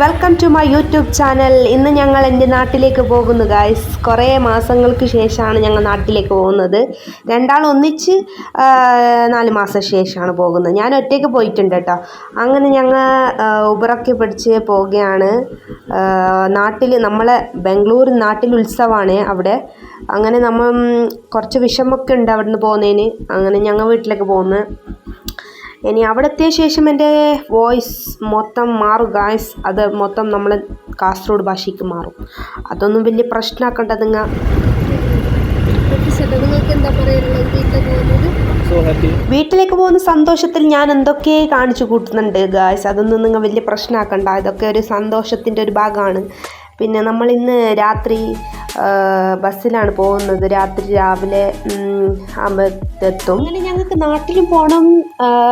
Welcome to my YouTube channel. ഇന്ന് ഞങ്ങൾ എൻ്റെ നാട്ടിലേക്ക് പോകുന്നു ഗായ്സ്. കുറേ മാസങ്ങൾക്ക് ശേഷമാണ് ഞങ്ങൾ നാട്ടിലേക്ക് പോകുന്നത്. രണ്ടാളും ഒന്നിച്ച് 4 മാസം ശേഷമാണ് പോകുന്നത്. ഞാൻ ഒറ്റയ്ക്ക് പോയിട്ടുണ്ട് കേട്ടോ. അങ്ങനെ ഞങ്ങൾ ഉബറൊക്കെ പിടിച്ച് പോവുകയാണ്. നമ്മളെ ബാംഗ്ലൂർ നാട്ടിൽ ഉത്സവമാണ് അവിടെ. അങ്ങനെ നമ്മൾ കുറച്ച് വിഷമമൊക്കെ ഉണ്ട് അവിടെ നിന്ന് പോകുന്നതിന്. അങ്ങനെ ഞങ്ങൾ വീട്ടിലേക്ക് പോകുന്നു. ഇനി അവിടെ എത്തിയ ശേഷം എൻ്റെ വോയിസ് മൊത്തം മാറും ഗായ്സ്. അത് മൊത്തം നമ്മൾ കാസർഗോഡ് ഭാഷയ്ക്ക് മാറും. അതൊന്നും വലിയ പ്രശ്നമാക്കണ്ട. വീട്ടിലേക്ക് പോകുന്ന സന്തോഷത്തിൽ ഞാൻ എന്തൊക്കെ കാണിച്ചു കൂട്ടുന്നുണ്ട് ഗായ്സ്. അതൊന്നും നിങ്ങൾ വലിയ പ്രശ്നമാക്കണ്ട. ഇതൊക്കെ ഒരു സന്തോഷത്തിൻ്റെ ഒരു ഭാഗമാണ്. പിന്നെ നമ്മളിന്ന് രാത്രി ബസ്സിലാണ് പോകുന്നത്. രാവിലെ ആകുമ്പോഴത്തെത്തും. അങ്ങനെ ഞങ്ങൾക്ക് നാട്ടിലും പോകണം.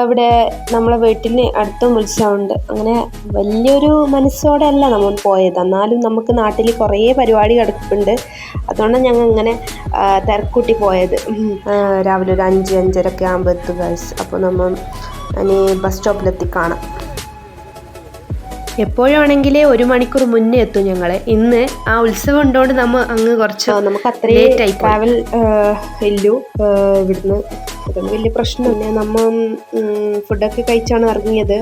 ഇവിടെ നമ്മളെ വീട്ടിന് അടുത്തും ഉത്സവമുണ്ട്. അങ്ങനെ വലിയൊരു മനസ്സോടെ അല്ല നമ്മൾ പോയത്. എന്നാലും നമുക്ക് നാട്ടിൽ കുറേ പരിപാടി കിടപ്പുണ്ട്. അതുകൊണ്ടാണ് ഞങ്ങൾ ഇങ്ങനെ തിരക്കൂട്ടി പോയത്. രാവിലെ ഒരു 5-5:30 ആകുമ്പോൾ എത്തും ഗൈസ്. അപ്പോൾ നമ്മൾ ഇനി ബസ് സ്റ്റോപ്പിലെത്തി കാണാം. എപ്പോഴാണെങ്കിൽ 1 മണിക്കൂർ മുന്നേ എത്തും ഞങ്ങൾ. ഇന്ന് ആ ഉത്സവം ഉണ്ടോണ്ട് അങ്ങ് കുറച്ച് നമുക്ക് അത്രയും ട്രാവൽ ഇല്ലു ഇവിടുന്ന്. അതൊന്നും വലിയ പ്രശ്നമില്ല. നമ്മൾ ഫുഡൊക്കെ കഴിച്ചാണ് ഇറങ്ങിയത്.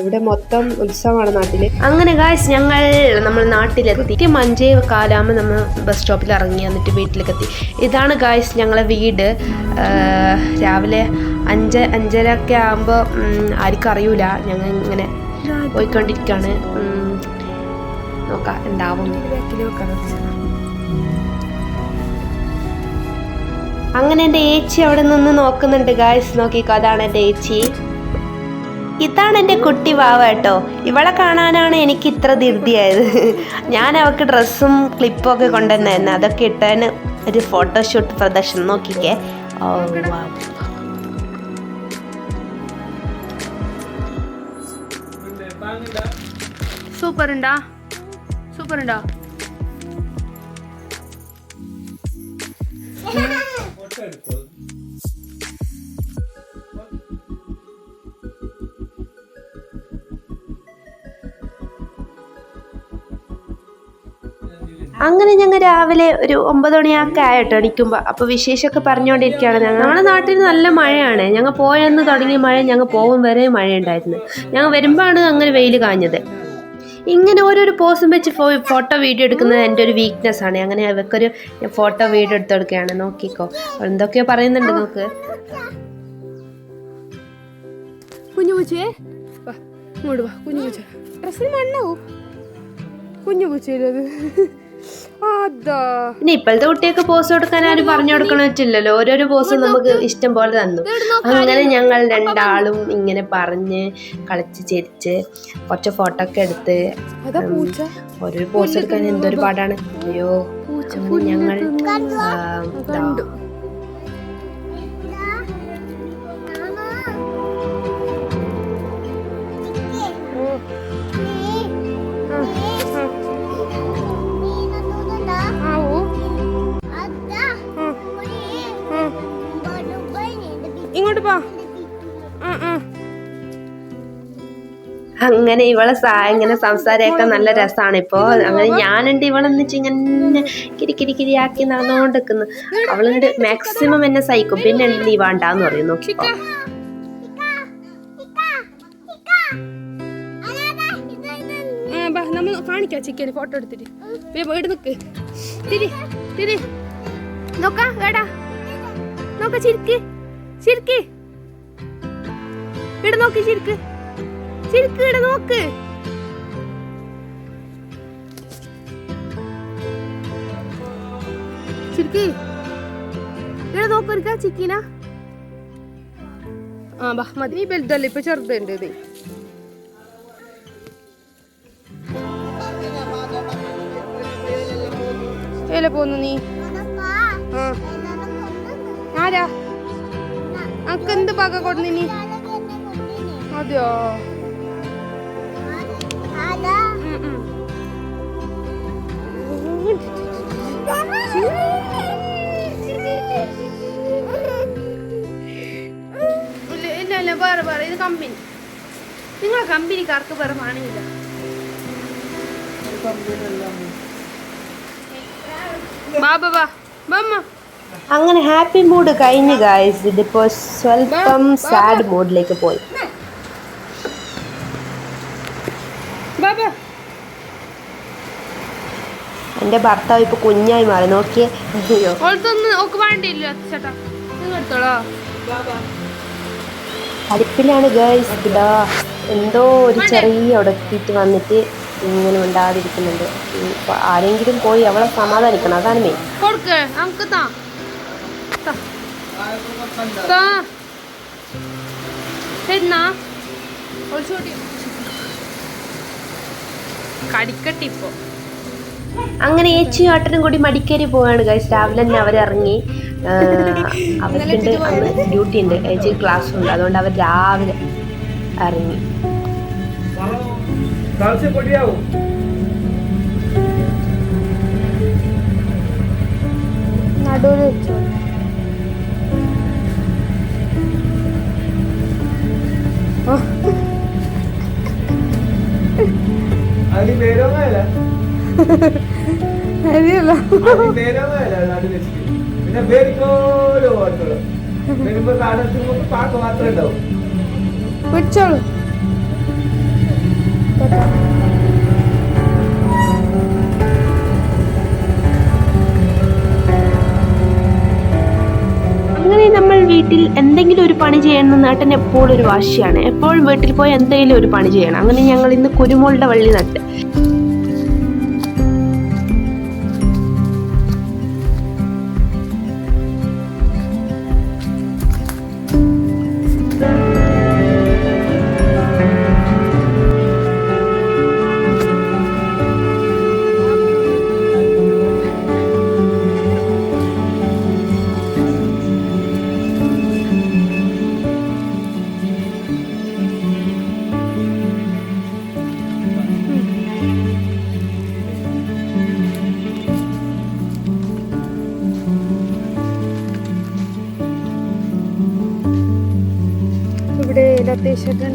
ഇവിടെ മൊത്തം ഉത്സവമാണ് നാട്ടിൽ. അങ്ങനെ ഗായ്സ് നമ്മൾ നാട്ടിലെത്തി 5:15 നമ്മൾ ബസ് സ്റ്റോപ്പിൽ ഇറങ്ങി. എന്നിട്ട് വീട്ടിലേക്ക് എത്തി. ഇതാണ് ഗായ്സ് ഞങ്ങളെ വീട്. രാവിലെ 5-5:30 ആകുമ്പോൾ ആർക്കും അറിയൂല. ഞങ്ങൾ ഇങ്ങനെ പോയിക്കൊണ്ടിരിക്കുകയാണ്. നോക്കാം എന്താവും. അങ്ങനെ എൻ്റെ ഏച്ചി അവിടെ നിന്ന് നോക്കുന്നുണ്ട് ഗായ്സ്. നോക്കിക്കോ, അതാണ് എൻ്റെ ഏച്ചി. ഇതാണ് എൻ്റെ കുട്ടി വാവ കേട്ടോ. ഇവളെ കാണാനാണ് എനിക്ക് ഇത്ര ധൃതിയായത്. ഞാൻ അവൾക്ക് ഡ്രസ്സും ക്ലിപ്പും ഒക്കെ കൊണ്ടുവന്നായിരുന്നു. അതൊക്കെ ഇട്ടതിന് ഒരു ഫോട്ടോഷൂട്ട് പ്രദർശനം. നോക്കിക്കേ. ഓ വാ. സൂപ്പർ ഉണ്ടോ? അങ്ങനെ ഞങ്ങൾ രാവിലെ ഒരു 9 മണിയൊക്കെ ആയിട്ടോ എണീക്കുമ്പോൾ. അപ്പോൾ വിശേഷമൊക്കെ പറഞ്ഞുകൊണ്ടിരിക്കുകയാണ്. നമ്മുടെ നാട്ടിൽ നല്ല മഴയാണ്. ഞങ്ങൾ പോയെന്ന് തുടങ്ങിയ മഴ ഞങ്ങൾ പോകും വരെ മഴയുണ്ടായിരുന്നു. ഞങ്ങൾ വരുമ്പോഴാണ് അങ്ങനെ വെയിൽ കാഞ്ഞത്. ഇങ്ങനെ ഓരോരോ പോസും വെച്ച് ഫോട്ടോ വീഡിയോ എടുക്കുന്നത് എൻ്റെ ഒരു വീക്ക്നെസ് ആണ്. അങ്ങനെ അവർക്കൊരു ഫോട്ടോ വീഡിയോ എടുത്ത് കൊടുക്കുകയാണ്. നോക്കിക്കോ, എന്തൊക്കെയോ പറയുന്നുണ്ട്. നോക്ക് കുഞ്ഞു പൂച്ചേ, ഇങ്ങോട്ട് വാ. കുഞ്ഞു പൂച്ച ഡ്രസ്സിന് മണ്ണാവും. കുഞ്ഞു പൂച്ചയിലത്. പിന്നെ ഇപ്പോഴത്തെ കുട്ടിയൊക്കെ പോസ് കൊടുക്കാൻ ആരും പറഞ്ഞു കൊടുക്കണില്ലല്ലോ. ഓരോരോ പോസും നമുക്ക് ഇഷ്ടം പോലെ തന്നു. അങ്ങനെ ഞങ്ങൾ രണ്ടാളും ഇങ്ങനെ പറഞ്ഞ് കളിച്ച് ചിരിച്ച് കുറച്ച് ഫോട്ടോ ഒക്കെ എടുത്ത് ഓരോ പോസ് എടുക്കാൻ എന്തൊരു പാടാണ്. അയ്യോ, ഞങ്ങൾ ഇങ്ങോട്ട് പോ. അങ്ങനെ ഇവളെ ഇങ്ങനെ സംസാരമൊക്കെ നല്ല രസമാണ് ഇപ്പോൾ. അങ്ങനെ ഞാനുണ്ട് ഇവളെന്ന് ഇങ്ങനെ കിരിയാക്കി നടന്നുകൊണ്ട് നിൽക്കുന്നു. അവളുണ്ട് മാക്സിമം എന്നെ സഹിക്കും. പിന്നെ നീ വേണ്ടാന്ന് പറയും. നോക്കിപ്പോ നമ്മൾ കാണിക്കാം ചിക്കന് ഫോട്ടോ എടുത്തിട്ട്. വീട് നിക്ക് നോക്കാം. വേടാ നോക്ക, ചിരിക്ക് ഇവിടെ നോക്ക്. ചിരിക്ക് ഇവിടെ നോക്ക്. ചിരിക്ക് ഇവിടെ നോക്ക. ചിക്കന മതി. വലുതല്ല, ഇപ്പൊ ചെറുതുണ്ട്. ഇത് ഏല പോന്നു നീ? ആരാ അനക്ക് എന്ത് പാക കൊടുന്നി? അതെയോ? ഇല്ല വേറെ ഇത് കമ്പനി. നിങ്ങളെ കമ്പനിക്കാർക്ക് വേറെ പണിയില്ല. അങ്ങനെ ഹാപ്പി മൂഡ് കഴിഞ്ഞ് ഗായ്സ്. ഇതിപ്പോ സ്വല്പം സാഡ് മൂഡിലേക്ക് പോയി. എൻ്റെ ഭർത്താവ് ഇപ്പൊ കുഞ്ഞായി മാറി. നോക്കിയേ, അടുപ്പിലാണ് ഗൈസ്. ഇതാ എന്തോ ഒരു ചെറിയ ഉടക്കിയിട്ട് വന്നിട്ട് ഇങ്ങനെ ഉണ്ടാതിരിക്കുന്നുണ്ട്. ആരെങ്കിലും പോയി അവളെ സമാധാനിക്കണം, അതാണ് മെയിൻ. കടിക്കട്ടിപ്പോ അങ്ങനെ ഏച്ചിയും ഏട്ടനും കൂടി മടിക്കേരി പോവാണ് ഗൈസ്. രാവിലെ തന്നെ അവരിറങ്ങി. അവർക്കുണ്ട് അന്ന് ഡ്യൂട്ടി ഉണ്ട്, ഏച്ചി ക്ലാസ് ഉണ്ട്. അതുകൊണ്ട് അവർ രാവിലെ ഇറങ്ങി. നടുവിൽ വെച്ചോ. പിടിച്ചോളൂ. അങ്ങനെ നമ്മൾ വീട്ടിൽ എന്തെങ്കിലും ഒരു പണി ചെയ്യണം. നാട്ടൻ എപ്പോഴും ഒരു വാശിയാണ്. എപ്പോഴും വീട്ടിൽ പോയി എന്തെങ്കിലും ഒരു പണി ചെയ്യണം. അങ്ങനെ ഞങ്ങൾ ഇന്ന് കുരുമുളുടെ വള്ളി നട്ട്. ഇവിടെ ലതേശേട്ടൻ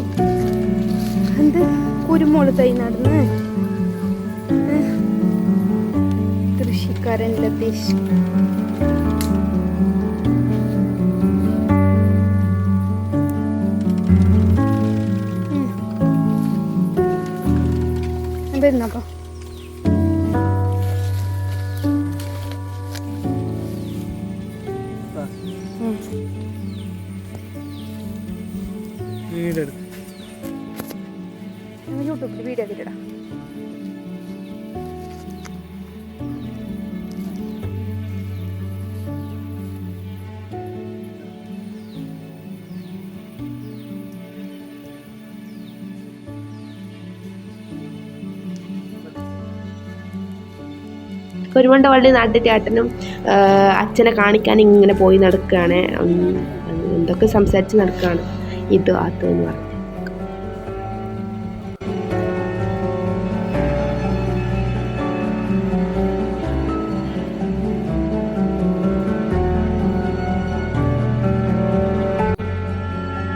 എന്ത് കുരുമുളക് തൈ നടന്ന് കൃഷിക്കാരൻ ലതേഷ്. എന്തായിരുന്നപ്പോ യൂട്യൂബിൽ വീഡിയോ ആക്കിയിട്ടാ. കുരുമുളുടെ വള്ളി നട്ടിട്ട് ഏട്ടനും അച്ഛനെ കാണിക്കാൻ ഇങ്ങനെ പോയി നടക്കുകയാണ്. എന്തൊക്കെ സംസാരിച്ച് നടക്കുകയാണ്. ഇത് അത് എന്ന് പറഞ്ഞു.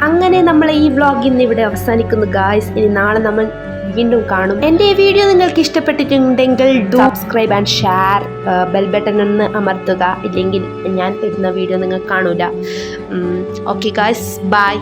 അങ്ങനെ നമ്മൾ ഈ വ്ളോഗ് ഇന്ന് ഇവിടെ അവസാനിക്കുന്നു ഗായ്സ്. ഇനി നാളെ നമ്മൾ വീണ്ടും കാണും. എൻ്റെ ഈ വീഡിയോ നിങ്ങൾക്ക് ഇഷ്ടപ്പെട്ടിട്ടുണ്ടെങ്കിൽ subscribe and share, bell button ഒന്ന് അമർത്തുക. ഇല്ലെങ്കിൽ ഞാൻ തരുന്ന വീഡിയോ നിങ്ങൾക്ക് കാണൂല. Okay guys, by.